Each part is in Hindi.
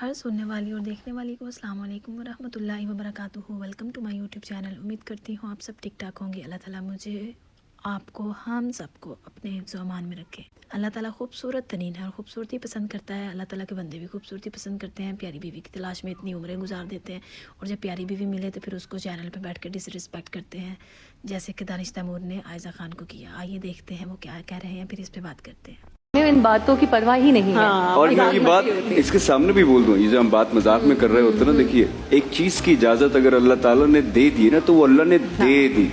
हर सुनने वाली और देखने वाली को अस्सलाम वालेकुम वरहमतुल्लाहि वबरकातुहू। Welcome to my YouTube channel. उम्मीद करती हूँ आप सब ठीक ठाक होंगे। अल्लाह ताला मुझे आपको हम सबको अपने हिफ्ज़ व अमान में रखे। अल्लाह ताला खूबसूरत तरीन है और ख़ूबसूरती पसंद करता है। अल्लाह ताला के बंदे भी खूबसूरती पसंद करते हैं। प्यारी बीवी की तलाश में इतनी उम्रें गुजार देते हैं और जब प्यारी बीवी मिले तो फिर उसको चैनल पर बैठ कर डिसरिस्पेक्ट करते हैं, जैसे कि दानिश तैमूर ने आयज़ा खान को किया। आइए देखते हैं वो क्या कह रहे हैं, फिर इस पर बात करते हैं। इन बातों की परवाह ही नहीं है। और मैं ये बात इसके सामने भी बोल दूं, ये जो हम बात मजाक में कर रहे होते ना, देखिए एक चीज की इजाजत अगर अल्लाह ताला ने दे दी ना तो वो अल्लाह ने दे दी।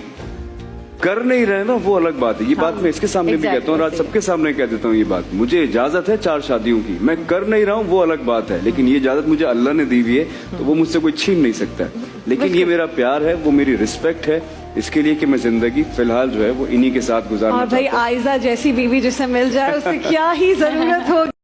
कर नहीं रहे ना वो अलग बात है। ये बात मैं इसके सामने भी कहता हूँ और आज सबके सामने कह देता हूँ ये बात। मुझे इजाजत है 4 शादियों की, मैं कर नहीं रहा हूँ वो अलग बात है, लेकिन ये इजाजत मुझे अल्लाह ने दी हुई है तो वो मुझसे कोई छीन नहीं सकता है। लेकिन ये मेरा प्यार है, वो मेरी रिस्पेक्ट है इसके लिए कि मैं जिंदगी फिलहाल जो है वो इन्हीं के साथ गुजारना और भाई आयजा जैसी बीवी जिसे मिल जाए उससे क्या ही जरूरत होगी।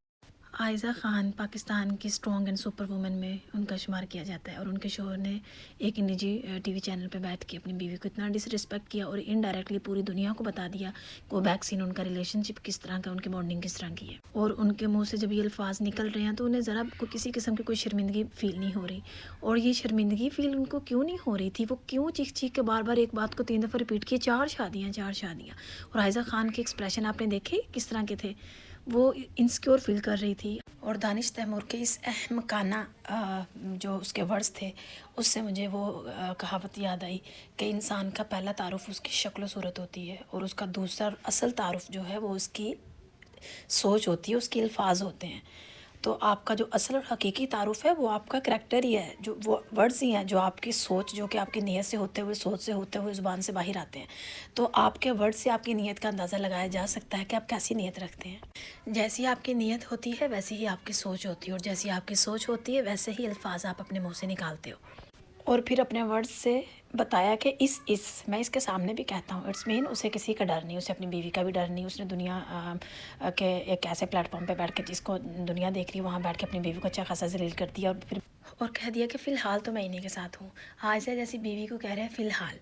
आयज़ा ख़ान पाकिस्तान की स्ट्रॉन्ग एंड सुपर वुमेन में उनका शुमार किया जाता है और उनके शोहर ने एक निजी टीवी चैनल पर बैठ के अपनी बीवी को इतना डिसरिस्पेक्ट किया और इनडायरेक्टली पूरी दुनिया को बता दिया कि वो बैक सीन उनका रिलेशनशिप किस तरह का, उनकी बॉन्डिंग किस तरह की है। और उनके मुंह से जब ये अल्फाज निकल रहे हैं तो उन्हें ज़रा को किसी किस्म की कोई शर्मिंदगी फ़ील नहीं हो रही। और ये शर्मिंदगी फ़ील उनको क्यों नहीं हो रही थी, वो क्यों चीख चीख के बार बार एक बात को 3 दफ़ा रिपीट किए, 4 शादियाँ 4 शादियाँ। और आयज़ा ख़ान के एक्सप्रेशन आपने देखे किस तरह के थे, वो इनसिक्योर फील कर रही थी। और दानिश तैमूर के इस अहमकाना जो उसके वर्ड्स थे उससे मुझे वो कहावत याद आई कि इंसान का पहला तारुफ उसकी शक्ल सूरत होती है और उसका दूसरा असल तारुफ जो है वो उसकी सोच होती है, उसके अल्फाज होते हैं। तो आपका जो असल और हकीकी तारुफ है वो आपका करैक्टर ही है, जो वो वर्ड्स ही हैं जो आपकी सोच, जो कि आपकी नीयत से होते हुए, सोच से होते हुए ज़ुबान से बाहर आते हैं। तो आपके वर्ड से आपकी नीयत का अंदाज़ा लगाया जा सकता है कि आप कैसी नीयत रखते हैं। जैसी आपकी नीयत होती है वैसी ही आपकी सोच होती है और जैसी आपकी सोच होती है वैसे ही अल्फाज आप अपने मुँह से निकालते हो। और फिर अपने वर्ड्स से बताया कि मैं इसके सामने भी कहता हूँ, इट्स मीन उसे किसी का डर नहीं, उसे अपनी बीवी का भी डर नहीं। उसने दुनिया के एक ऐसे प्लेटफॉर्म पे बैठ के जिसको दुनिया देख रही है वहाँ बैठ के अपनी बीवी को अच्छा खासा जलील कर दिया और कह दिया कि फ़िलहाल तो मैं इन्हीं के साथ हूँ। आयज़ा जैसी बीवी को कह रहे हैं फ़िलहाल,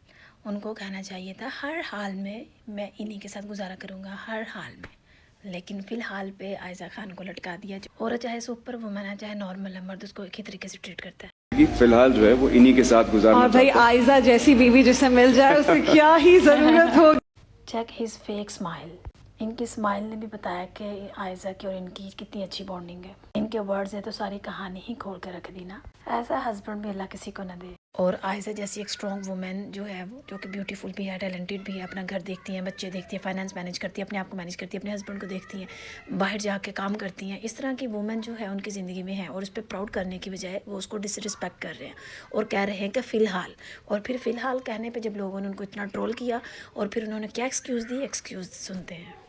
उनको कहना चाहिए था हर हाल में मैं इन्हीं के साथ गुजारा करूँगा, हर हाल में। लेकिन फ़िलहाल पे आयज़ा ख़ान को लटका दिया। औरत चाहे सुपर वुमन है चाहे नॉर्मल है, मर्द उसको एक ही तरीके से ट्रीट करता है। फिलहाल जो है वो इन्हीं के साथ गुजारना। और भाई आयजा जैसी बीवी जिसे मिल जाए उससे क्या ही जरूरत होगी। Check his fake smile. इनकी स्माइल ने भी बताया कि आयज़ा की और इनकी कितनी अच्छी बॉन्डिंग है। इनके वर्ड्स है तो सारी कहानी ही खोल कर रख दी ना। ऐसा हस्बैंड भी अल्लाह किसी को न दे। और आयज़ा जैसी एक स्ट्रॉन्ग वुमेन जो है वो, जो कि ब्यूटीफुल भी है, टैलेंटेड भी है, अपना घर देखती हैं, बच्चे देखती हैं, फाइनेंस मैनेज करती है, अपने आप को मैनेज करती है, अपने हस्बैंड को देखती हैं, बाहर जाके काम करती हैं। इस तरह की वुमेन जो है उनकी ज़िंदगी में है और उस पर प्राउड करने की बजाय वो उसको डिसरिस्पेक्ट कर रहे हैं और कह रहे हैं कि फ़िलहाल। और फिर फ़िलहाल कहने पर जब लोगों ने उनको इतना ट्रोल किया और फिर उन्होंने क्या एक्सक्यूज़ दी, एक्सक्यूज़ सुनते हैं।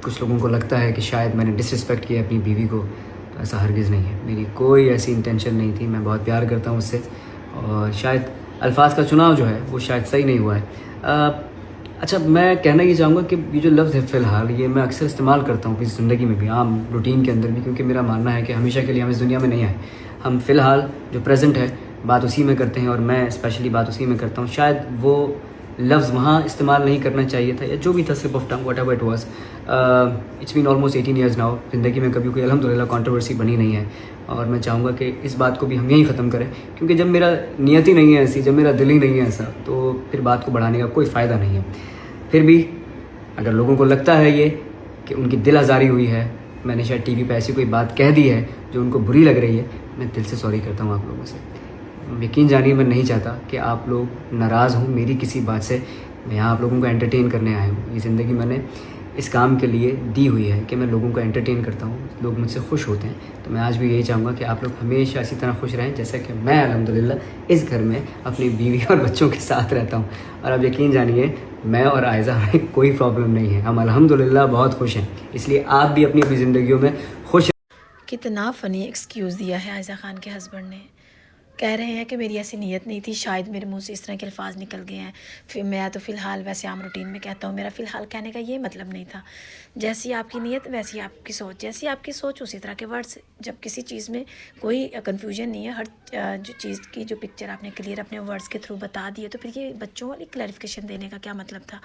कुछ लोगों को लगता है कि शायद मैंने डिसरिस्पेक्ट किया अपनी बीवी को, तो ऐसा हरगिज़ नहीं है। मेरी कोई ऐसी इंटेंशन नहीं थी। मैं बहुत प्यार करता हूँ उससे और शायद अल्फाज का चुनाव जो है वो शायद सही नहीं हुआ है। अच्छा, मैं कहना ये चाहूँगा कि ये जो लफ्ज़ है फ़िलहाल, ये मैं अक्सर इस्तेमाल करता हूँ अपनी ज़िंदगी में भी, आम रूटीन के अंदर भी, क्योंकि मेरा मानना है कि हमेशा के लिए हम इस दुनिया में नहीं आए। हम फ़िलहाल जो प्रेजेंट है बात उसी में करते हैं और मैं स्पेशली बात उसी में करता हूँ। शायद वो लफ्ज़ वहाँ इस्तेमाल नहीं करना चाहिए था या जो भी था, slip of tongue, whatever it was. It's been almost 18 years now. ज़िंदगी में कभी कोई अल्हम्दुलिल्लाह कंट्रोवर्सी बनी नहीं है और मैं चाहूँगा कि इस बात को भी हम यहीं ख़त्म करें, क्योंकि जब मेरा नियत ही नहीं है ऐसी, जब मेरा दिल ही नहीं है ऐसा, तो फिर बात को बढ़ाने का कोई फ़ायदा नहीं है। फिर भी अगर लोगों को लगता है ये कि उनकी दिल आज़ारी हुई है, मैंने शायद टीवी पे ऐसी कोई बात कह दी है जो उनको बुरी लग रही है, मैं दिल से सॉरी करता हूँ आप लोगों से। यकीन जानिए मैं नहीं चाहता कि आप लोग नाराज़ हों मेरी किसी बात से। मैं यहाँ आप लोगों को एंटरटेन करने आया हूँ। ये ज़िंदगी मैंने इस काम के लिए दी हुई है कि मैं लोगों को एंटरटेन करता हूँ, लोग मुझसे खुश होते हैं। तो मैं आज भी यही चाहूँगा कि आप लोग हमेशा इसी तरह खुश रहें जैसा कि मैं अल्हम्दुलिल्लाह इस घर में अपनी बीवी और बच्चों के साथ रहता हूँ। और अब यकीन जानिए मैं और आयज़ा हमें कोई प्रॉब्लम नहीं है, हम अल्हम्दुलिल्लाह बहुत खुश हैं। इसलिए आप भी अपनी अपनी ज़िंदगियों में खुश। कितना फ़नी एक्सक्यूज़ दिया है आयज़ा ख़ान के हस्बैंड ने। कह रहे हैं कि मेरी ऐसी नीयत नहीं थी, शायद मेरे मुंह से इस तरह के अल्फाज निकल गए हैं। फिर मैं तो फ़िलहाल वैसे आम रूटीन में कहता हूँ, मेरा फ़िलहाल कहने का ये मतलब नहीं था। जैसी आपकी नीयत वैसी आपकी सोच, जैसी आपकी सोच उसी तरह के वर्ड्स। जब किसी चीज़ में कोई कन्फ्यूजन नहीं है, हर जो चीज़ की जो पिक्चर आपने क्लियर अपने वर्ड्स के थ्रू बता दी है, तो फिर ये बच्चों वाली क्लैरिफिकेशन देने का क्या मतलब था।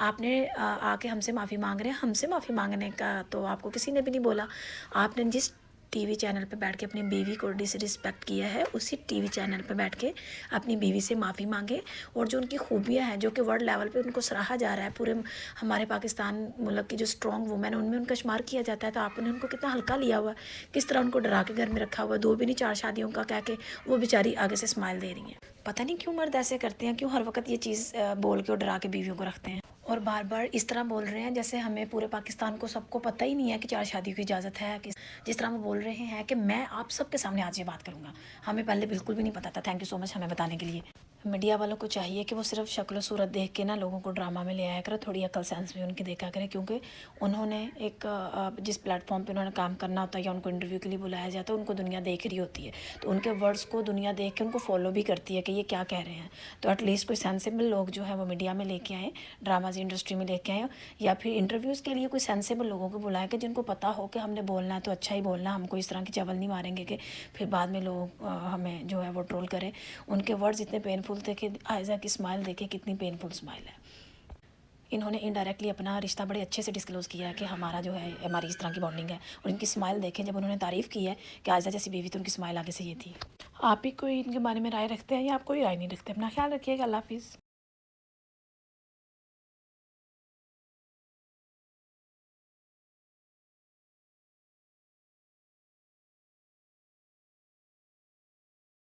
आपने आके हमसे माफ़ी मांग रहे हैं, हमसे माफ़ी मांगने का तो आपको किसी ने भी नहीं बोला। आपने जिस टीवी चैनल पे बैठ के अपनी बीवी को डिसरिस्पेक्ट किया है, उसी टीवी चैनल पे बैठ के अपनी बीवी से माफ़ी मांगे और जो उनकी खूबियाँ हैं, जो कि वर्ल्ड लेवल पे उनको सराहा जा रहा है, पूरे हमारे पाकिस्तान मुल्क की जो स्ट्रॉन्ग वुमेन है उनमें उनका शुमार किया जाता है, तो आपने उनको कितना हल्का लिया हुआ, किस तरह उनको डरा के घर में रखा हुआ, 2 भी नहीं 4 शादियों का कह के वो बेचारी आगे से स्माइल दे रही हैं। पता नहीं क्यों मर्द ऐसे करते हैं, क्यों हर वक्त ये चीज़ बोल के और डरा के बीवियों को रखते हैं और बार बार इस तरह बोल रहे हैं जैसे हमें पूरे पाकिस्तान को सबको पता ही नहीं है कि 4 शादियों की इजाज़त है। कि जिस तरह वो बोल रहे हैं कि मैं आप सबके सामने आज ये बात करूँगा, हमें पहले बिल्कुल भी नहीं पता था। थैंक यू सो मच हमें बताने के लिए। मीडिया वालों को चाहिए कि वो सिर्फ शक्ल सूरत देख के ना लोगों को ड्रामा में ले आया करें, थोड़ी अकल सेंस भी उनकी देखा करें, क्योंकि उन्होंने एक जिस प्लेटफॉर्म पे उन्होंने काम करना होता है या उनको इंटरव्यू के लिए बुलाया जाता है, उनको दुनिया देख रही होती है, तो उनके वर्ड्स को दुनिया देख के उनको फॉलो भी करती है कि ये क्या कह रहे हैं। तो एटलीस्ट कोई सेंसेबल लोग जो है वो मीडिया में लेके आएँ, ड्रामाज इंडस्ट्री में लेके आएँ, या फिर इंटरव्यूज़ के लिए कोई सेंसेबल लोगों को बुलाएं कि जिनको पता हो कि हमने बोलना है तो अच्छा ही बोलना, हम कोई इस तरह की चवल नहीं मारेंगे कि फिर बाद में लोग हमें जो है वो ट्रोल करें। उनके वर्ड्स इतने पेनफुल थे कि आयजा की स्माइल देखे कितनी पेनफुल स्माइल है। इन्होंने इनडायरेक्टली अपना रिश्ता बड़े अच्छे से डिस्क्लोज़ किया है कि हमारा जो है हमारी इस तरह की बॉन्डिंग है, और इनकी स्माइल देखें जब उन्होंने तारीफ़ की है कि आयजा जैसी बीवी, तो उनकी स्माइल आगे से ये थी। आप ही कोई इनके बारे में राय रखते हैं या आप कोई राय नहीं रखते? अपना ख्याल रखिएगा। अल्लाह हाफिज़।